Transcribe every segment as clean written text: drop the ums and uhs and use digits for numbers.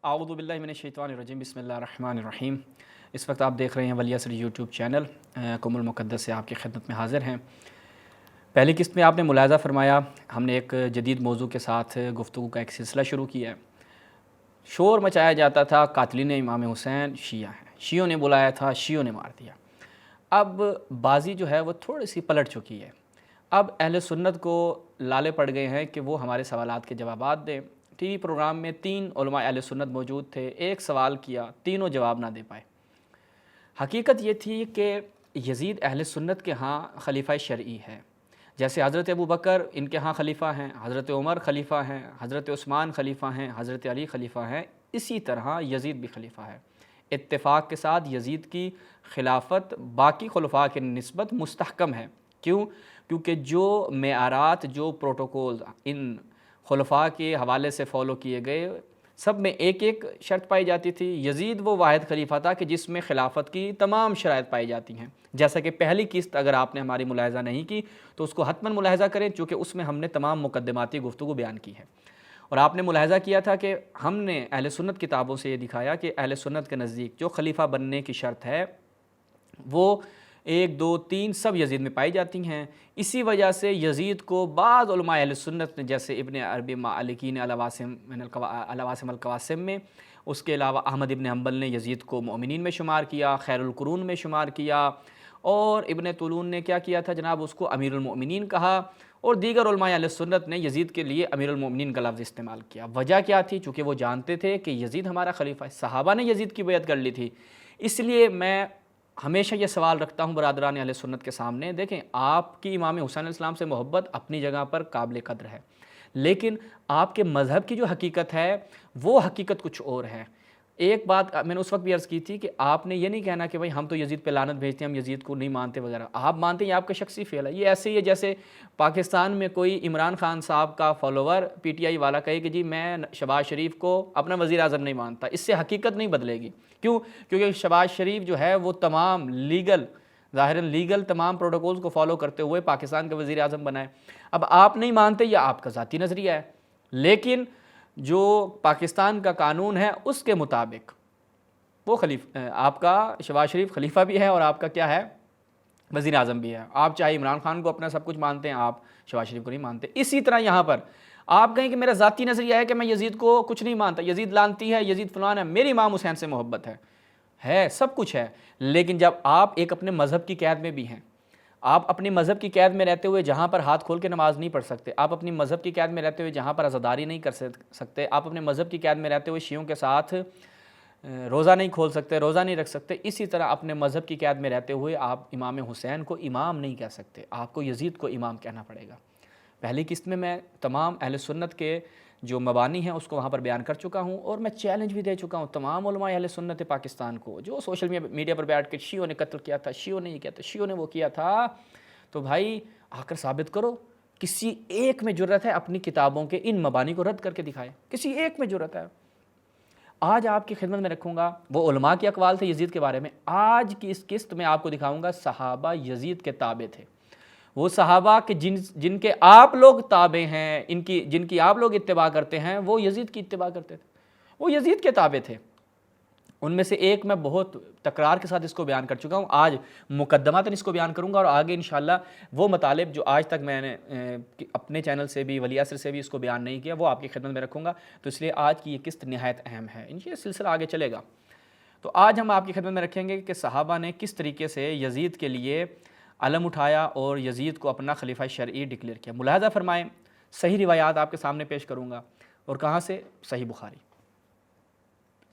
اعوذ باللہ من الشیطان الرجیم بسم اللہ الرحمن الرحیم۔ اس وقت آپ دیکھ رہے ہیں ولی عصر یوٹیوب چینل قم المقدس سے آپ کی خدمت میں حاضر ہیں۔ پہلی قسط میں آپ نے ملاحظہ فرمایا ہم نے ایک جدید موضوع کے ساتھ گفتگو کا ایک سلسلہ شروع کیا ہے۔ شور مچایا جاتا تھا قاتلین امام حسین شیعہ ہیں، شیعوں نے بلایا تھا، شیعوں نے مار دیا۔ اب بازی جو ہے وہ تھوڑی سی پلٹ چکی ہے۔ اب اہل سنت کو لالے پڑ گئے ہیں کہ وہ ہمارے سوالات کے جوابات دیں۔ ٹی وی پروگرام میں 3 علماء اہل سنت موجود تھے، ایک سوال کیا، تینوں جواب نہ دے پائے۔ حقیقت یہ تھی کہ یزید اہل سنت کے ہاں خلیفہ شرعی ہے، جیسے حضرت ابو بکر ان کے ہاں خلیفہ ہیں، حضرت عمر خلیفہ ہیں، حضرت عثمان خلیفہ ہیں، حضرت علی خلیفہ ہیں، اسی طرح یزید بھی خلیفہ ہے۔ اتفاق کے ساتھ یزید کی خلافت باقی خلفاء کے نسبت مستحکم ہے۔ کیونکہ جو معیارات، جو پروٹوکول ان خلفاء کے حوالے سے فالو کیے گئے، سب میں ایک ایک شرط پائی جاتی تھی۔ یزید وہ واحد خلیفہ تھا کہ جس میں خلافت کی تمام شرائط پائی جاتی ہیں۔ جیسا کہ پہلی قسط اگر آپ نے ہماری ملاحظہ نہیں کی تو اس کو حتماً ملاحظہ کریں، چونکہ اس میں ہم نے تمام مقدماتی گفتگو بیان کی ہے۔ اور آپ نے ملاحظہ کیا تھا کہ ہم نے اہل سنت کتابوں سے یہ دکھایا کہ اہل سنت کے نزدیک جو خلیفہ بننے کی شرط ہے وہ 1 2 3 سب یزید میں پائی جاتی ہیں۔ اسی وجہ سے یزید کو بعض علماء اہل سنت نے، جیسے ابن عربی مالکین الواسم القواسم میں، اس کے علاوہ احمد ابن حنبل نے یزید کو مؤمنین میں شمار کیا، خیر القرون میں شمار کیا، اور ابن طولون نے کیا کیا تھا جناب، اس کو امیر المؤمنین کہا، اور دیگر علماء اہل سنت نے یزید کے لیے امیر المؤمنین کا لفظ استعمال کیا۔ وجہ کیا تھی؟ چونکہ وہ جانتے تھے کہ یزید ہمارا خلیفہ ہے، صحابہ نے یزید کی بیعت کر لی تھی۔ اس لیے میں ہمیشہ یہ سوال رکھتا ہوں برادران اہل سنت کے سامنے، دیکھیں آپ کی امام حسین علیہ السلام سے محبت اپنی جگہ پر قابل قدر ہے، لیکن آپ کے مذہب کی جو حقیقت ہے وہ حقیقت کچھ اور ہے۔ ایک بات میں نے اس وقت بھی عرض کی تھی کہ آپ نے یہ نہیں کہنا کہ بھائی ہم تو یزید پہ لعنت بھیجتے ہیں، ہم یزید کو نہیں مانتے وغیرہ۔ آپ مانتے ہیں، یہ آپ کا شخصی فعل ہے۔ یہ ایسے ہی ہے جیسے پاکستان میں کوئی عمران خان صاحب کا فالوور پی ٹی آئی والا کہے کہ جی میں شہباز شریف کو اپنا وزیر اعظم نہیں مانتا، اس سے حقیقت نہیں بدلے گی۔ کیونکہ شہباز شریف جو ہے وہ تمام ظاہراً لیگل تمام پروٹوکولز کو فالو کرتے ہوئے پاکستان کا وزیر اعظم بنا ہے۔ اب آپ نہیں مانتے، یہ آپ کا ذاتی نظریہ ہے، لیکن جو پاکستان کا قانون ہے اس کے مطابق وہ آپ کا شہباز شریف خلیفہ بھی ہے اور آپ کا کیا ہے، وزیر اعظم بھی ہے۔ آپ چاہے عمران خان کو اپنا سب کچھ مانتے ہیں، آپ شہباز شریف کو نہیں مانتے۔ اسی طرح یہاں پر آپ کہیں کہ میرا ذاتی نظریہ ہے کہ میں یزید کو کچھ نہیں مانتا، یزید لعنتی ہے، یزید فلان ہے، میری امام حسین سے محبت ہے، سب کچھ ہے، لیکن جب آپ ایک اپنے مذہب کی قید میں بھی ہیں، آپ اپنی مذہب کی قید میں رہتے ہوئے جہاں پر ہاتھ کھول کے نماز نہیں پڑھ سکتے، آپ اپنی مذہب کی قید میں رہتے ہوئے جہاں پر عزاداری نہیں کر سکتے، آپ اپنے مذہب کی قید میں رہتے ہوئے شیعوں کے ساتھ روزہ نہیں کھول سکتے، روزہ نہیں رکھ سکتے، اسی طرح اپنے مذہب کی قید میں رہتے ہوئے آپ امام حسین کو امام نہیں کہہ سکتے، آپ کو یزید کو امام کہنا پڑے گا۔ پہلی قسط میں تمام اہل سنت کے جو مبانی ہیں اس کو وہاں پر بیان کر چکا ہوں، اور میں چیلنج بھی دے چکا ہوں تمام علماء اہل سنت پاکستان کو جو سوشل میڈیا پر بیٹھ کے شیعوں نے قتل کیا تھا، شیعوں نے یہ کیا تھا، شیعوں نے وہ کیا تھا، تو بھائی آ کر ثابت کرو۔ کسی ایک میں جرت ہے اپنی کتابوں کے ان مبانی کو رد کر کے دکھائے، کسی ایک میں جرت ہے۔ آج آپ کی خدمت میں رکھوں گا وہ علماء کے اقوال تھے یزید کے بارے میں، آج کی اس قسط میں آپ کو دکھاؤں گا صحابہ یزید کے تابع تھے، وہ صحابہ کہ جن کے آپ لوگ تابع ہیں، جن کی آپ لوگ اتباع کرتے ہیں، وہ یزید کی اتباع کرتے تھے، وہ یزید کے تابع تھے۔ ان میں سے ایک میں بہت تکرار کے ساتھ اس کو بیان کر چکا ہوں، آج مقدماتاً اس کو بیان کروں گا، اور آگے انشاءاللہ وہ مطالب جو آج تک میں نے اپنے چینل سے بھی ولی عصر سے بھی اس کو بیان نہیں کیا وہ آپ کی خدمت میں رکھوں گا، تو اس لیے آج کی یہ قسط نہایت اہم ہے، یہ سلسلہ آگے چلے گا۔ تو آج ہم آپ کی خدمت میں رکھیں گے کہ صحابہ نے کس طریقے سے یزید کے لیے علم اٹھایا اور یزید کو اپنا خلیفہ شرعی ڈکلیئر کیا۔ ملاحظہ فرمائیں، صحیح روایات آپ کے سامنے پیش کروں گا، اور کہاں سے؟ صحیح بخاری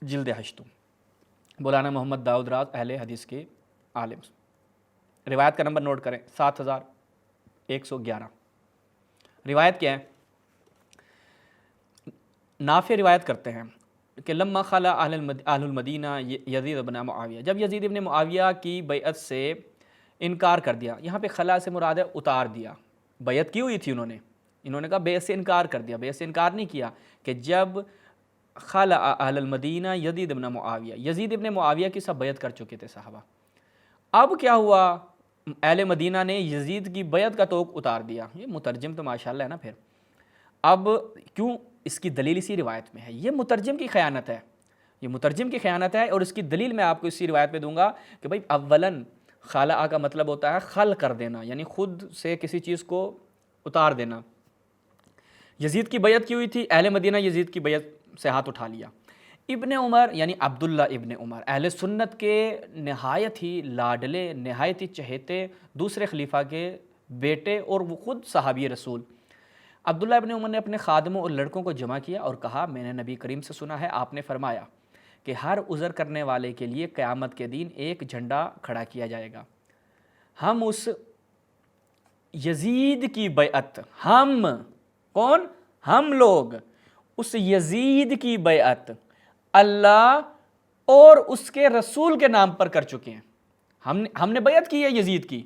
جلد 8 مولانا محمد داؤد راز اہل حدیث کے عالم۔ روایت کا نمبر نوٹ کریں، 7111۔ روایت کیا ہے؟ نافع روایت کرتے ہیں کہ لما خلا اہل المدینہ یزید بن معاویہ، جب یزید ابن معاویہ کی بیعت سے انکار کر دیا، یہاں پہ خلا سے مراد ہے اتار دیا، بیعت کی ہوئی تھی انہوں نے کہا بیعت سے انکار کر دیا، بیعت سے انکار نہیں کیا، کہ جب خلا اہل المدینہ یزید ابن معاویہ، یزید ابن معاویہ کی سب بیعت کر چکے تھے صحابہ، اب کیا ہوا؟ اہل مدینہ نے یزید کی بیعت کا توق اتار دیا۔ یہ مترجم تو ماشاءاللہ ہے نا پھر۔ اب کیوں؟ اس کی دلیل اسی روایت میں ہے، یہ مترجم کی خیانت ہے، یہ مترجم کی خیانت ہے، اور اس کی دلیل میں آپ کو اسی روایت پہ دوں گا کہ بھائی اولاً خالع کا مطلب ہوتا ہے خل کر دینا، یعنی خود سے کسی چیز کو اتار دینا۔ یزید کی بیعت کی ہوئی تھی، اہل مدینہ یزید کی بیعت سے ہاتھ اٹھا لیا۔ ابن عمر یعنی عبداللہ ابن عمر اہل سنت کے نہایت ہی لاڈلے، نہایت ہی چہیتے دوسرے خلیفہ کے بیٹے، اور وہ خود صحابی رسول عبداللہ ابن عمر نے اپنے خادموں اور لڑکوں کو جمع کیا اور کہا میں نے نبی کریم سے سنا ہے، آپ نے فرمایا کہ ہر عذر کرنے والے کے لیے قیامت کے دن ایک جھنڈا کھڑا کیا جائے گا۔ ہم اس یزید کی بیعت، ہم کون؟ ہم لوگ اس یزید کی بیعت اللہ اور اس کے رسول کے نام پر کر چکے ہیں۔ ہم نے بیعت کی ہے یزید کی،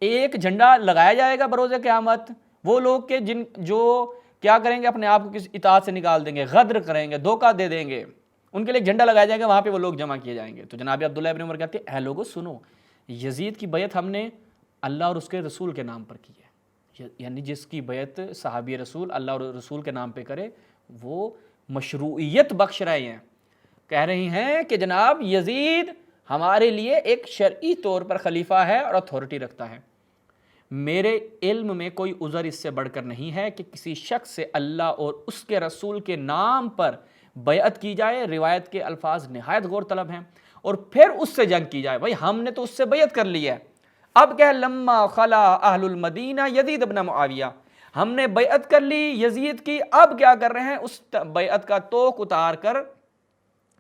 ایک جھنڈا لگایا جائے گا بروز قیامت۔ وہ لوگ کہ جو کیا کریں گے، اپنے آپ کو کسی اطاعت سے نکال دیں گے، غدر کریں گے، دھوکہ دے دیں گے، ان کے لیے ایک جھنڈا لگایا جائے گا، وہاں پہ وہ لوگ جمع کیے جائیں گے۔ تو جناب عبداللہ ابن عمر کہتے ہیں اے لوگو سنو، یزید کی بیعت ہم نے اللہ اور اس کے رسول کے نام پر کی ہے، یعنی جس کی بیعت صحابی رسول اللہ اور رسول کے نام پہ کرے وہ مشروعیت بخش رہے ہیں، کہہ رہی ہیں کہ جناب یزید ہمارے لیے ایک شرعی طور پر خلیفہ ہے اور اتھارٹی رکھتا ہے۔ میرے علم میں کوئی عذر اس سے بڑھ کر نہیں ہے کہ کسی شخص سے اللہ اور اس کے رسول کے نام پر بیعت کی جائے، روایت کے الفاظ نہایت غور طلب ہیں، اور پھر اس سے جنگ کی جائے۔ بھائی ہم نے تو اس سے بیعت کر لی ہے، اب کہ لما خلا اہل المدینہ یزید ابن معاویہ، ہم نے بیعت کر لی یزید کی، اب کیا کر رہے ہیں؟ اس بیعت کا توق اتار کر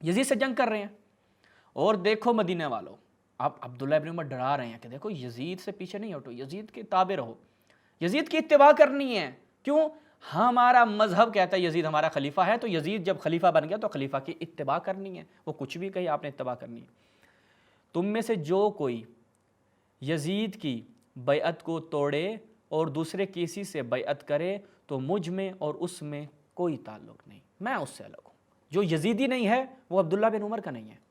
یزید سے جنگ کر رہے ہیں۔ اور دیکھو مدینہ والوں، اب عبداللہ ابن عمر ڈرا رہے ہیں کہ دیکھو یزید سے پیچھے نہیں ہٹو، یزید کے تابع رہو، یزید کی اتباع کرنی ہے۔ کیوں؟ ہمارا مذہب کہتا ہے یزید ہمارا خلیفہ ہے، تو یزید جب خلیفہ بن گیا تو خلیفہ کی اتباع کرنی ہے، وہ کچھ بھی کہے آپ نے اتباع کرنی ہے۔ تم میں سے جو کوئی یزید کی بیعت کو توڑے اور دوسرے کسی سے بیعت کرے تو مجھ میں اور اس میں کوئی تعلق نہیں، میں اس سے الگ ہوں۔ جو یزیدی نہیں ہے وہ عبداللہ بن عمر کا نہیں ہے۔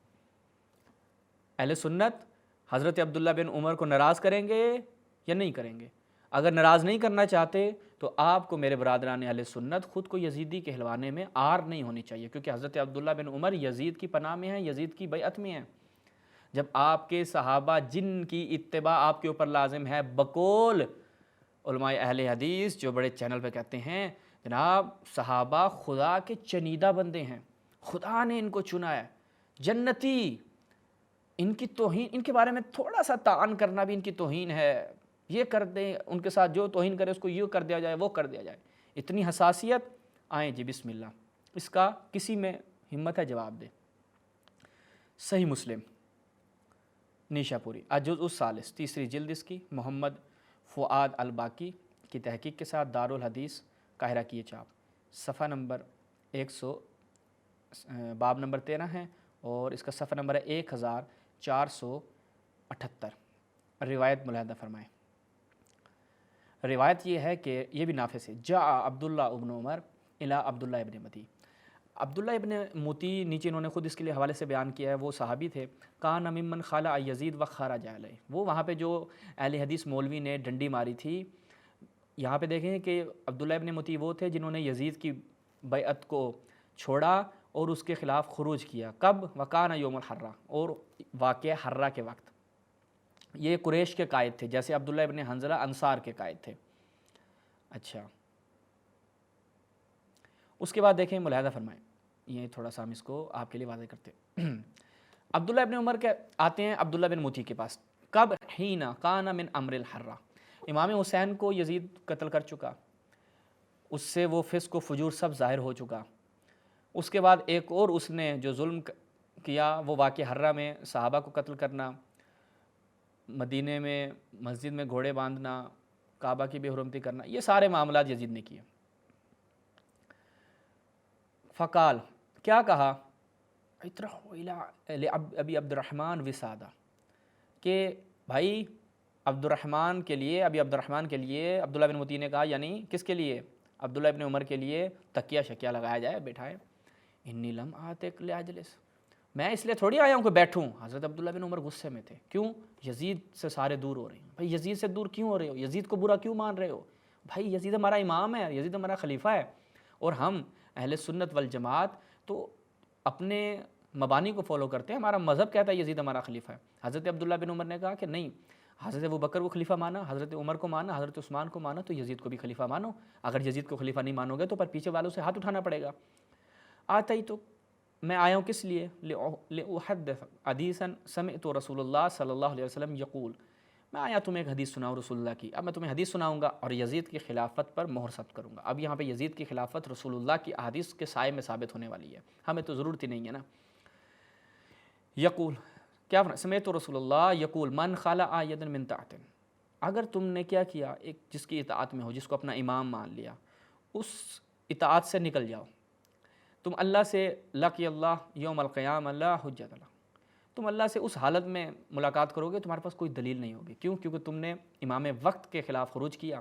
اہل سنت حضرت عبداللہ بن عمر کو ناراض کریں گے یا نہیں کریں گے؟ اگر ناراض نہیں کرنا چاہتے تو آپ کو میرے برادران اہل سنت خود کو یزیدی کہلوانے میں آر نہیں ہونی چاہیے، کیونکہ حضرت عبداللہ بن عمر یزید کی پناہ میں ہیں، یزید کی بیعت میں ہیں۔ جب آپ کے صحابہ جن کی اتباع آپ کے اوپر لازم ہے، بقول علماء اہل حدیث جو بڑے چینل پہ کہتے ہیں جناب صحابہ خدا کے چنیدہ بندے ہیں، خدا نے ان کو چنا ہے، جنتی، ان کی توہین، ان کے بارے میں تھوڑا سا تعان کرنا بھی ان کی توہین ہے، یہ کر دیں ان کے ساتھ، جو توہین کرے اس کو یہ کر دیا جائے، وہ کر دیا جائے، اتنی حساسیت۔ آئیں جی بسم اللہ، اس کا کسی میں ہمت ہے جواب دے۔ صحیح مسلم نیشا پوری الجزء الثالث، تیسری جلد اس کی، محمد فؤاد الباقی کی تحقیق کے ساتھ، دارالحدیث قاہرہ کی یہ چاپ، صفحہ نمبر 100 باب نمبر 13 ہے، اور اس کا صفحہ نمبر ہے 1478۔ روایت ملاحظہ فرمائیں۔ روایت یہ ہے کہ یہ بھی نافع سے، جاء عبداللہ ابن عمر الی عبداللہ ابن متی، عبداللہ ابن موتی نیچے انہوں نے خود اس کے لیے حوالے سے بیان کیا ہے، وہ صحابی تھے، کان ممن خالع یزید و خرج علیہ، وہ وہاں پہ جو اہل حدیث مولوی نے ڈنڈی ماری تھی، یہاں پہ دیکھیں کہ عبداللہ ابن موتی وہ تھے جنہوں نے یزید کی بیعت کو چھوڑا اور اس کے خلاف خروج کیا۔ کب؟ وکان یوم الحرہ، اور واقعہ حرہ کے وقت۔ یہ قریش کے قائد تھے، جیسے عبداللہ ابن حنظلہ انصار کے قائد تھے۔ اچھا، اس کے بعد دیکھیں ملاحظہ فرمائیں، یہ تھوڑا سا ہم اس کو آپ کے لیے واضح کرتے ہیں۔ عبداللہ ابن عمر کے آتے ہیں عبداللہ بن موتی کے پاس، کب؟ حین کان من امر الحرہ، امام حسین کو یزید قتل کر چکا، اس سے وہ فسق و فجور سب ظاہر ہو چکا۔ اس کے بعد ایک اور اس نے جو ظلم کیا وہ واقعہ حرہ میں صحابہ کو قتل کرنا، مدینے میں مسجد میں گھوڑے باندھنا، کعبہ کی بے حرمتی کرنا، یہ سارے معاملات یزید نے کیے۔ فقال، کیا کہا؟ اطرحوا الی ابی عبد الرحمن وسادہ، کہ بھائی عبد الرحمن کے لیے، ابی عبد الرحمن کے لیے، عبداللہ بن موتی نے کہا، یعنی کس کے لیے؟ عبداللہ ابن عمر کے لیے تکیہ شکیہ لگایا جائے، بٹھائے۔ انی لم آتک لاجلس، میں اس لیے تھوڑی آیا ہوں کہ بیٹھوں۔ حضرت عبداللہ بن عمر غصے میں تھے، کیوں؟ یزید سے سارے دور ہو رہے ہیں، بھائی یزید سے دور کیوں ہو رہے ہو؟ یزید کو برا کیوں مان رہے ہو؟ بھائی یزید ہمارا امام ہے، یزید ہمارا خلیفہ ہے، اور ہم اہل سنت والجماعت تو اپنے مبانی کو فالو کرتے ہیں. ہمارا مذہب کہتا ہے یزید ہمارا خلیفہ ہے. حضرت عبداللہ بن عمر نے کہا کہ نہیں, حضرت ابوبکر کو خلیفہ مانا, حضرت عمر کو مانا, حضرت عثمان کو مانا, تو یزید کو بھی خلیفہ مانو. اگر یزید کو خلیفہ نہیں مانو گے تو پر پیچھے والوں سے ہاتھ اٹھانا پڑے گا. آتا ہی تو میں آیا ہوں کس لیے, لأحدث حدیثا سمعت رسول اللہ صلی اللہ علیہ وسلم یقول, میں آیا تمہیں ایک حدیث سناؤں رسول اللہ کی. اب میں تمہیں حدیث سناؤں گا اور یزید کی خلافت پر مہر ثبت کروں گا. اب یہاں پہ یزید کی خلافت رسول اللہ کی احادیث کے سائے میں ثابت ہونے والی ہے, ہمیں تو ضرورت ہی نہیں ہے نا. یقول, کیا سمعت رسول اللہ یقول من خلع یدا من طاعۃ, اگر تم نے کیا کیا, ایک جس کی اطاعت میں ہو, جس کو اپنا امام مان لیا, اس اطاعت سے نکل جاؤ. تم اللہ سے لقی اللہ یوم القیامہ لا حجت اللہ, تم اللہ سے اس حالت میں ملاقات کرو گے تمہارے پاس کوئی دلیل نہیں ہوگی. کیوں؟ کیونکہ تم نے امام وقت کے خلاف خروج کیا,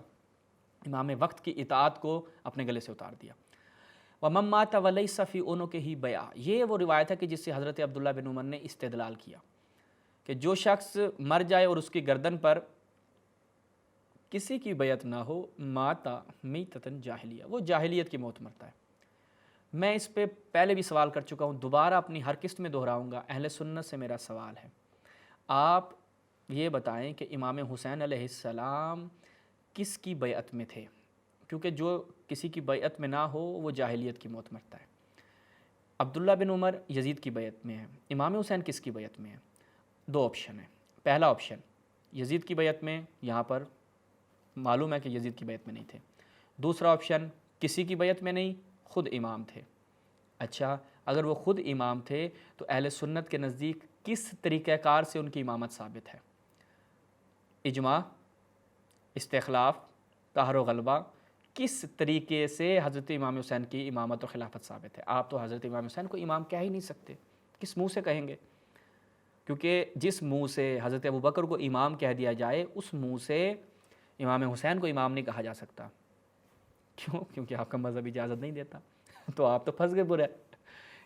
امام وقت کی اطاعت کو اپنے گلے سے اتار دیا. وَمَن مَاتَ وَلَيْسَ فِي عُنُقِهِ بَیْعَةٌ, یہ وہ روایت ہے کہ جس سے حضرت عبداللہ بن عمر نے استدلال کیا کہ جو شخص مر جائے اور اس کی گردن پر کسی کی بیعت نہ ہو, ماتا میتۃ جاہلیہ, وہ جاہلیت کی موت مرتا ہے. میں اس پہ پہلے بھی سوال کر چکا ہوں, دوبارہ اپنی ہر قسط میں دہراؤں گا. اہل سنت سے میرا سوال ہے, آپ یہ بتائیں کہ امام حسین علیہ السلام کس کی بیعت میں تھے, کیونکہ جو کسی کی بیعت میں نہ ہو وہ جاہلیت کی موت مرتا ہے. عبداللہ بن عمر یزید کی بیعت میں ہے, امام حسین کس کی بیعت میں ہے؟ دو آپشن ہیں. پہلا آپشن یزید کی بیعت میں, یہاں پر معلوم ہے کہ یزید کی بیعت میں نہیں تھے. دوسرا آپشن کسی کی بیعت میں نہیں, خود امام تھے. اچھا, اگر وہ خود امام تھے تو اہل سنت کے نزدیک کس طریقہ کار سے ان کی امامت ثابت ہے؟ اجماع, استخلاف, قہر و غلبہ, کس طریقے سے حضرت امام حسین کی امامت و خلافت ثابت ہے؟ آپ تو حضرت امام حسین کو امام کہہ ہی نہیں سکتے, کس منہ سے کہیں گے؟ کیونکہ جس منہ سے حضرت ابوبکر کو امام کہہ دیا جائے, اس منہ سے امام حسین کو امام نہیں کہا جا سکتا. کیوں؟ کیونکہ آپ کا مذہب اجازت نہیں دیتا. تو آپ تو پھنس گئے برے.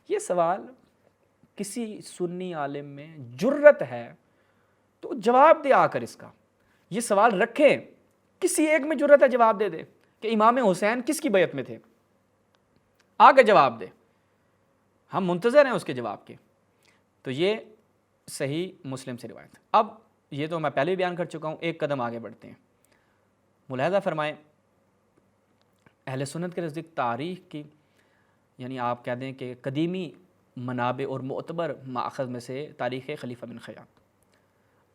یہ سوال کسی سنی عالم میں جرت ہے تو جواب دے آ کر اس کا, یہ سوال رکھیں, کسی ایک میں جرت ہے جواب دے دے کہ امام حسین کس کی بیعت میں تھے, آ کے جواب دے, ہم منتظر ہیں اس کے جواب کے. تو یہ صحیح مسلم سے روایت. اب یہ تو میں پہلے بھی بیان کر چکا ہوں, ایک قدم آگے بڑھتے ہیں. ملاحظہ فرمائیں, اہل سنت کے نزدیک تاریخ کی, یعنی آپ کہہ دیں کہ قدیمی منابع اور معتبر ماخذ میں سے تاریخ خلیفہ بن خیاط,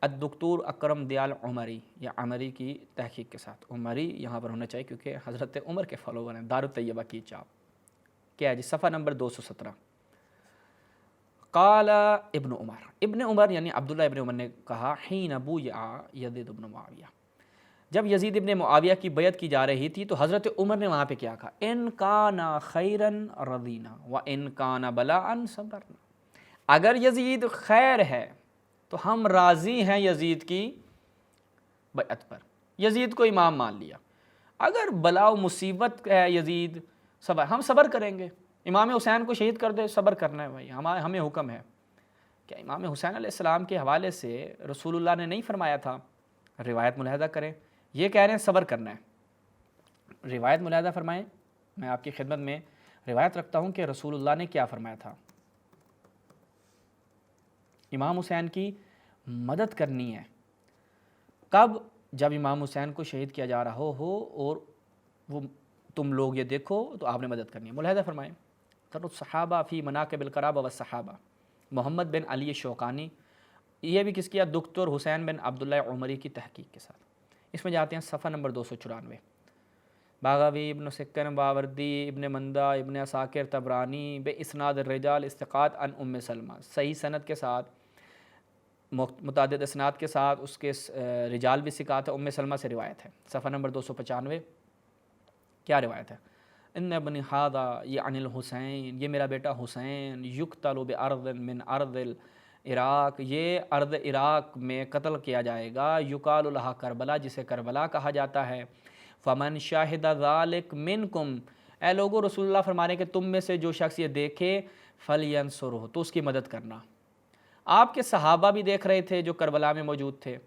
الدکتور اکرم دیال عمری یا عمری کی تحقیق کے ساتھ, عمری یہاں پر ہونا چاہیے کیونکہ حضرت عمر کے فالوور ہیں, دارالطیبہ کی چاپ, کیا ہے جی, صفحہ نمبر 217. قال ابن عمر, ابن عمر یعنی عبداللہ ابن عمر نے کہا, حین بویع یزید ابن معاویہ, جب یزید ابن معاویہ کی بیعت کی جا رہی تھی تو حضرت عمر نے وہاں پہ کیا کہا, ان کان خیرن رضینا و ان کان بلاء صبرنا, اگر یزید خیر ہے تو ہم راضی ہیں یزید کی بیعت پر, یزید کو امام مان لیا. اگر بلا و مصیبت ہے یزید, صبر, ہم صبر کریں گے. امام حسین کو شہید کر دے, صبر کرنا ہے بھائی, ہمیں حکم ہے. کیا امام حسین علیہ السلام کے حوالے سے رسول اللہ نے نہیں فرمایا تھا؟ روایت ملاحظہ کریں, یہ کہہ رہے ہیں صبر کرنا ہے. روایت ملاحظہ فرمائیں, میں آپ کی خدمت میں روایت رکھتا ہوں کہ رسول اللہ نے کیا فرمایا تھا. امام حسین کی مدد کرنی ہے. کب؟ جب امام حسین کو شہید کیا جا رہا ہو اور وہ تم لوگ یہ دیکھو تو آپ نے مدد کرنی ہے. ملاحظہ فرمائیں, تر الصحابہ فی مناقب القرابہ والصحابہ, محمد بن علی شوکانی, یہ بھی کس کیا, دکتور حسین بن عبداللہ عمری کی تحقیق کے ساتھ. اس میں جاتے ہیں صفحہ نمبر 294. باغوی, ابن سکن, باوردی, ابن مندہ, ابن عساکر, طبرانی بے اسناد الرجال استقاط ان ام سلمہ, صحیح سند کے ساتھ, متعدد اسناد کے ساتھ, اس کے رجال بھی ثقات ہے, ام سلمہ سے روایت ہے. صفحہ نمبر 295. کیا روایت ہے؟ ان ابن ھذا یعنی الحسین, یہ میرا بیٹا حسین, یقتل بارض من ارض العراق, یہ ارض عراق میں قتل کیا جائے گا. یقال لہا کربلا, جسے کربلا کہا جاتا ہے. فمن شاہد ذالک منکم, اے لوگو رسول اللہ فرما رہے ہیں کہ تم میں سے جو شخص یہ دیکھے, فلینصرہ, تو اس کی مدد کرنا. آپ کے صحابہ بھی دیکھ رہے تھے جو کربلا میں موجود تھے,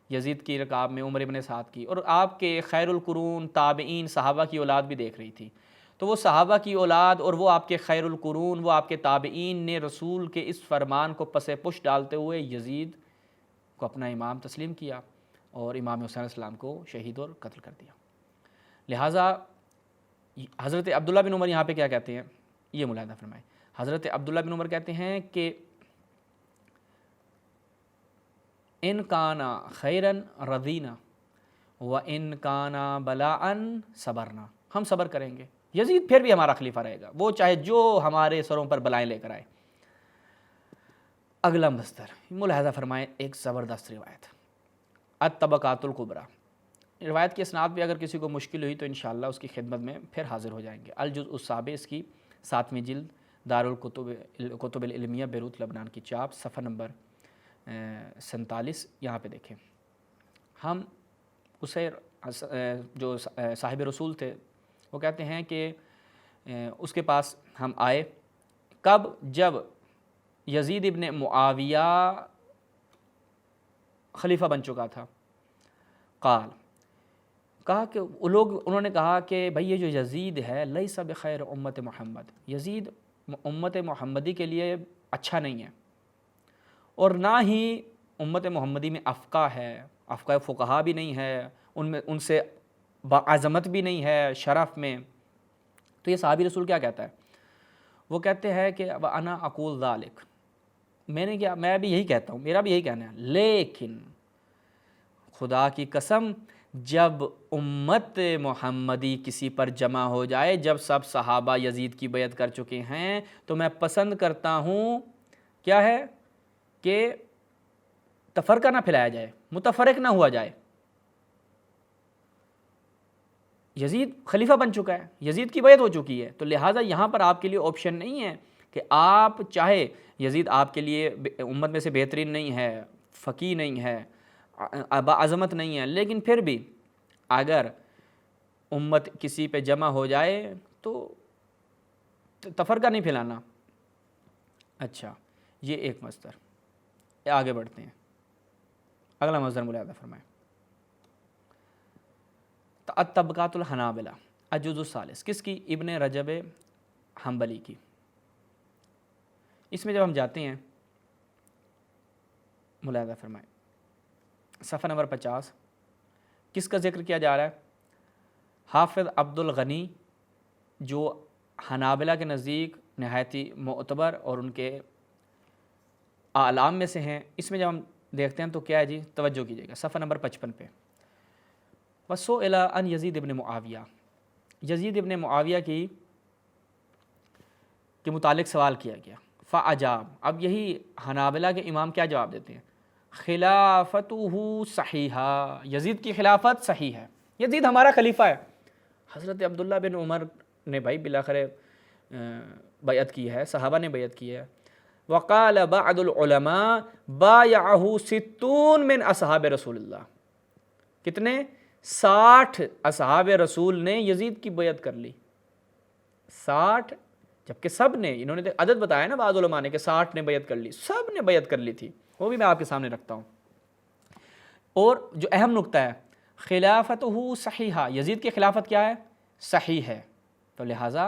یزید کی رکاب میں, عمر ابن سعد کی, اور آپ کے خیر القرون تابعین صحابہ کی اولاد بھی دیکھ رہی تھی. تو وہ صحابہ کی اولاد اور وہ آپ کے خیر القرون، وہ آپ کے تابعین نے رسول کے اس فرمان کو پس پش ڈالتے ہوئے یزید کو اپنا امام تسلیم کیا اور امام حسین علیہ السلام کو شہید اور قتل کر دیا۔ لہٰذا حضرت عبداللہ بن عمر یہاں پہ کیا کہتے ہیں، یہ ملاحظہ فرمائیں۔ حضرت عبداللہ بن عمر کہتے ہیں کہ ان کانا خیرن رضینا و ان کانا بلاءن صبرنا، ہم صبر کریں گے، یزید پھر بھی ہمارا خلیفہ رہے گا، وہ چاہے جو ہمارے سروں پر بلائیں لے کر آئے۔ اگلا مصدر ملاحظہ فرمائیں، ایک زبردست روایت الطبقات الکبریٰ، روایت کی اسناد بھی اگر کسی کو مشکل ہوئی تو انشاءاللہ اس کی خدمت میں پھر حاضر ہو جائیں گے۔ الجزء السابع، اس کی 7ویں جلد، دارالکتب العلمیہ بیروت لبنان کی چاپ، صفحہ نمبر 47۔ یہاں پہ دیکھیں، ہم اسے جو صاحب رسول تھے وہ کہتے ہیں کہ اس کے پاس ہم آئے، کب؟ جب یزید ابن معاویہ خلیفہ بن چکا تھا۔ قال، کہا کہ انہوں نے کہا کہ بھئی یہ جو یزید ہے لیس بخیر امت محمد، یزید امت محمدی کے لیے اچھا نہیں ہے، اور نہ ہی امت محمدی میں افقہ ہے، افقہ فقہا بھی نہیں ہے، ان سے باعظمت بھی نہیں ہے شرف میں۔ تو یہ صحابی رسول کیا کہتا ہے؟ وہ کہتے ہیں کہ وَأَنَا أَقُولُ ذَلِكَ، میں بھی یہی کہتا ہوں، میرا بھی یہی کہنا ہے، لیکن خدا کی قسم جب امت محمدی کسی پر جمع ہو جائے، جب سب صحابہ یزید کی بیعت کر چکے ہیں، تو میں پسند کرتا ہوں کیا ہے کہ تفرقہ نہ پھیلایا جائے، متفرق نہ ہوا جائے۔ یزید خلیفہ بن چکا ہے، یزید کی بیعت ہو چکی ہے، تو لہٰذا یہاں پر آپ کے لیے آپشن نہیں ہے کہ آپ چاہے یزید آپ کے لیے امت میں سے بہترین نہیں ہے، فقیہ نہیں ہے، باعظمت نہیں ہے، لیکن پھر بھی اگر امت کسی پہ جمع ہو جائے تو تفرقہ نہیں پھیلانا۔ اچھا، یہ ایک مصدر۔ آگے بڑھتے ہیں، اگلا مصدر ملاحظہ فرمائیں، الطبقات الحنابلہ، الجزء الثالث، کس کی؟ ابن رجب حنبلی کی۔ اس میں جب ہم جاتے ہیں، ملاحظہ فرمائیں، صفحہ نمبر 50، کس کا ذکر کیا جا رہا ہے؟ حافظ عبد الغنی، جو حنابلہ کے نزدیک نہایتی معتبر اور ان کے اعلام میں سے ہیں۔ اس میں جب ہم دیکھتے ہیں تو کیا ہے جی، توجہ کیجیے گا، صفحہ نمبر 55 پہ، وَسُئِلَ عَنْ یزید ابن معاویہ، یزید ابن معاویہ کے متعلق سوال کیا گیا، فَأَجَاب، اب یہی حنابلہ کے امام کیا جواب دیتے ہیں؟ خلافته صحیحہ، یزید کی خلافت صحیح ہے، یزید ہمارا خلیفہ ہے۔ حضرت عبداللہ بن عمر نے بھائی بلاخر بیعت کی ہے، صحابہ نے بیعت کی ہے۔ وقال بعض العلماء بایعہ 60 من اصحاب رسول اللہ، کتنے؟ 60 اصحاب رسول نے یزید کی بیعت کر لی، 60، جبکہ سب نے، انہوں نے عدد بتایا نا بعض علماء نے کہ 60 نے بیعت کر لی، سب نے بیعت کر لی تھی، وہ بھی میں آپ کے سامنے رکھتا ہوں۔ اور جو اہم نقطہ ہے، خلافتہ صحیحہ، یزید کی خلافت کیا ہے؟ صحیح ہے، تو لہٰذا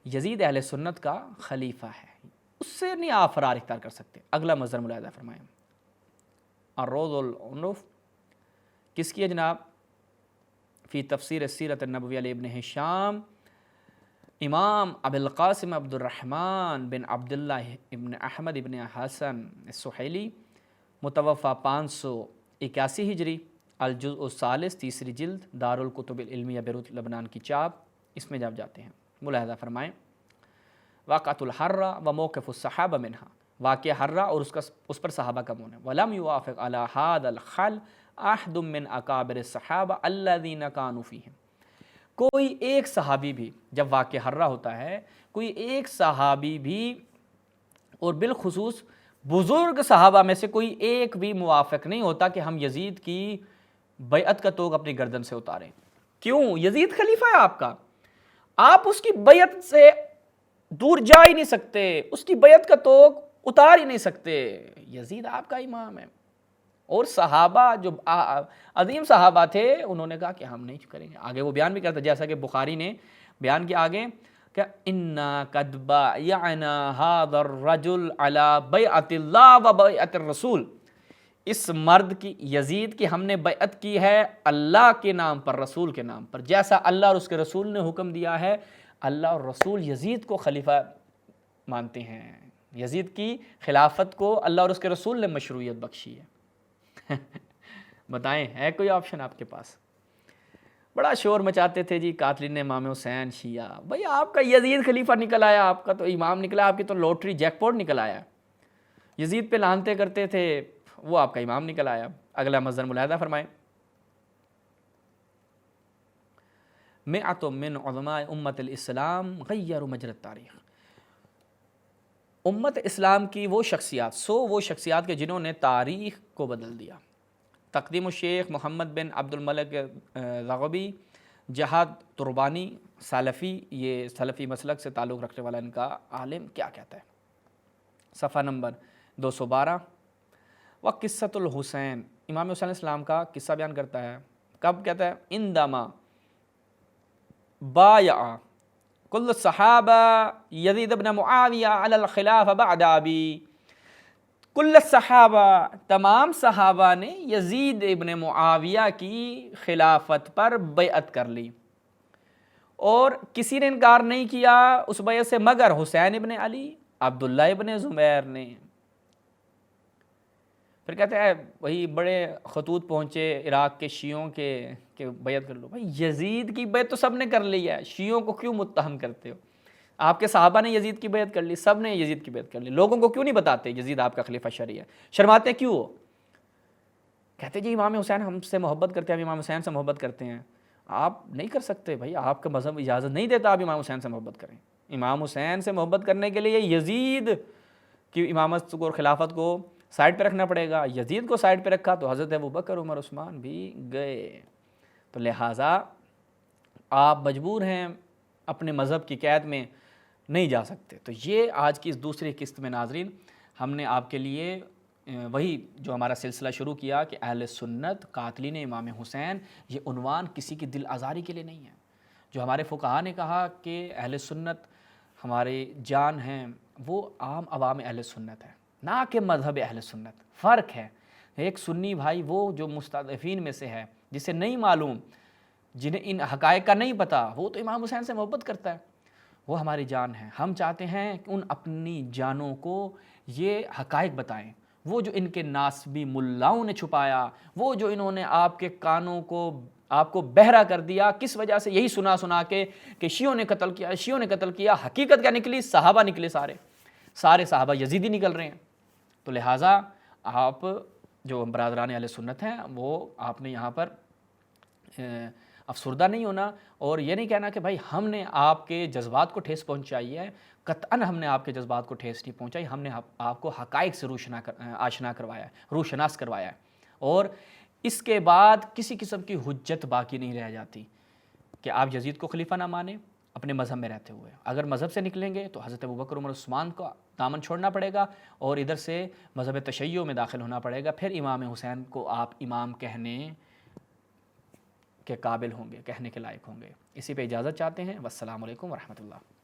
یزید اہل سنت کا خلیفہ ہے، اس سے نہیں آپ فرار اختیار کر سکتے۔ اگلا مصدر ملاحظہ فرمائیں، الروض العنف، کس کی ہے جناب؟ فی تفسیر السیرۃ النبویہ لابن ہشام، امام ابو القاسم عبد الرحمن بن عبداللہ ابن احمد ابن حسن السحیلی، متوفہ 581 ہجری، الجزء الثالث، تیسری جلد، دارالکتب العلمیہ بیروت لبنان کی چاپ۔ اس میں جب جاتے ہیں، ملاحظہ فرمائیں، واقعۃ الحرہ و موقف الصحابہ منہا، واقعہ حرہ اور اس پر صحابہ کا مون ہے۔ ولم یوافق علی ھذا الخل احد من اکابر الصحابہ الذین کانوا فیہم، کوئی ایک صحابی بھی، جب واقعہ حرہ ہوتا ہے، کوئی ایک صحابی بھی، اور بالخصوص بزرگ صحابہ میں سے کوئی ایک بھی موافق نہیں ہوتا کہ ہم یزید کی بیعت کا توغ اپنی گردن سے اتاریں۔ کیوں؟ یزید خلیفہ ہے آپ کا، آپ اس کی بیعت سے دور جا ہی نہیں سکتے، اس کی بیعت کا توغ اتار ہی نہیں سکتے، یزید آپ کا امام ہے۔ اور صحابہ جو عظیم صحابہ تھے، انہوں نے کہا کہ ہم نہیں کریں گے، آگے وہ بیان بھی کرتا، جیسا کہ بخاری نے بیان کیا آگے، کہ انا قد بایعنا ھذا الرجل علی بیعۃ اللہ و بیعۃ الرسول، اس مرد کی، یزید کی، ہم نے بیعت کی ہے اللہ کے نام پر، رسول کے نام پر، جیسا اللہ اور اس کے رسول نے حکم دیا ہے۔ اللہ اور رسول یزید کو خلیفہ مانتے ہیں، یزید کی خلافت کو اللہ اور اس کے رسول نے مشروعیت بخشی ہے۔ بتائیں ہے کوئی آپشن آپ کے پاس؟ بڑا شور مچاتے تھے جی قاتلین امام حسین شیعہ، بھئی آپ کا یزید خلیفہ نکل آیا، آپ کا تو امام نکلا، آپ کی تو لوٹری جیک پاٹ نکل آیا۔ یزید پہ لعنتیں کرتے تھے، وہ آپ کا امام نکل آیا۔ اگلا مصدر ملاحظہ فرمائیں، مئۃ من عظماء امت الاسلام غیروا مجرى التاریخ، امت اسلام کی وہ شخصیات، وہ شخصیات کے جنہوں نے تاریخ کو بدل دیا۔ تقدیم الشیخ محمد بن عبد الملک زغبی، جہاد تربانی، سلفی، یہ سلفی مسلک سے تعلق رکھنے والا ان کا عالم کیا کہتا ہے؟ صفحہ نمبر 212، وقصۃ الحسین، امام حسین علیہ السلام کا قصہ بیان کرتا ہے۔ کب کہتا ہے؟ اندما بایع کل الصحابہ یزید بن معاویہ علی الخلافہ بعد ابی، کل الصحابہ، تمام صحابہ نے یزید ابن معاویہ کی خلافت پر بیعت کر لی، اور کسی نے انکار نہیں کیا اس بیعت سے مگر حسین ابن علی، عبداللہ ابن زبیر نے۔ پھر کہتے ہیں وہی بڑے خطوط پہنچے عراق کے شیعوں کے کہ بیعت کر لو۔ بھائی یزید کی بیعت تو سب نے کر لی ہے، شیعوں کو کیوں متہم کرتے ہو؟ آپ کے صحابہ نے یزید کی بیعت کر لی، سب نے یزید کی بیعت کر لی، لوگوں کو کیوں نہیں بتاتے یزید آپ کا خلیفہ شرعی ہے؟ شرماتے کیوں ہو؟ کہتے جی امام حسین ہم سے محبت کرتے ہیں، ہم امام حسین سے محبت کرتے ہیں۔ آپ نہیں کر سکتے بھائی، آپ کا مذہب اجازت نہیں دیتا آپ امام حسین سے محبت کریں۔ امام حسین سے محبت کرنے کے لیے یزید کی امامت اور خلافت کو سائڈ پہ رکھنا پڑے گا۔ یزید کو سائڈ پہ رکھا تو حضرت ابوبکر عمر عثمان بھی گئے، تو لہٰذا آپ مجبور ہیں اپنے مذہب کی قید میں نہیں جا سکتے۔ تو یہ آج کی اس دوسری قسط میں ناظرین ہم نے آپ کے لیے وہی جو ہمارا سلسلہ شروع کیا کہ اہل سنت قاتلین امام حسین، یہ عنوان کسی کی دل آزاری کے لیے نہیں ہے۔ جو ہمارے فقہا نے کہا کہ اہل سنت ہمارے جان ہیں، وہ عام عوام اہل سنت ہے، نہ کہ مذہب اہل سنت۔ فرق ہے، ایک سنی بھائی وہ جو مستضعفین میں سے ہے، جسے نہیں معلوم، جنہیں ان حقائق کا نہیں پتہ، وہ تو امام حسین سے محبت کرتا ہے، وہ ہماری جان ہے۔ ہم چاہتے ہیں کہ ان اپنی جانوں کو یہ حقائق بتائیں، وہ جو ان کے ناسبی ملاؤں نے چھپایا، وہ جو انہوں نے آپ کے کانوں کو، آپ کو بہرا کر دیا، کس وجہ سے؟ یہی سنا سنا کے کہ شیعوں نے قتل کیا، شیعوں نے قتل کیا۔ حقیقت کیا نکلی؟ صحابہ نکلے، سارے صحابہ یزیدی نکل رہے ہیں۔ تو لہٰذا آپ جو برادران اہل سنت ہیں، وہ آپ نے یہاں پر افسردہ نہیں ہونا، اور یہ نہیں کہنا کہ بھائی ہم نے آپ کے جذبات کو ٹھیس پہنچائی ہے۔ قطعاً ہم نے آپ کے جذبات کو ٹھیس نہیں پہنچائی، ہم نے آپ کو حقائق سے آشنا کروایا ہے، روشناس کروایا ہے، اور اس کے بعد کسی قسم کی حجت باقی نہیں رہ جاتی کہ آپ یزید کو خلیفہ نہ مانیں اپنے مذہب میں رہتے ہوئے۔ اگر مذہب سے نکلیں گے تو حضرت ابوبکر عمر عثمان کو دامن چھوڑنا پڑے گا، اور ادھر سے مذہب تشیع میں داخل ہونا پڑے گا، پھر امام حسین کو آپ امام کہنے کے قابل ہوں گے، کہنے کے لائق ہوں گے۔ اسی پہ اجازت چاہتے ہیں، والسلام علیکم ورحمۃ اللہ۔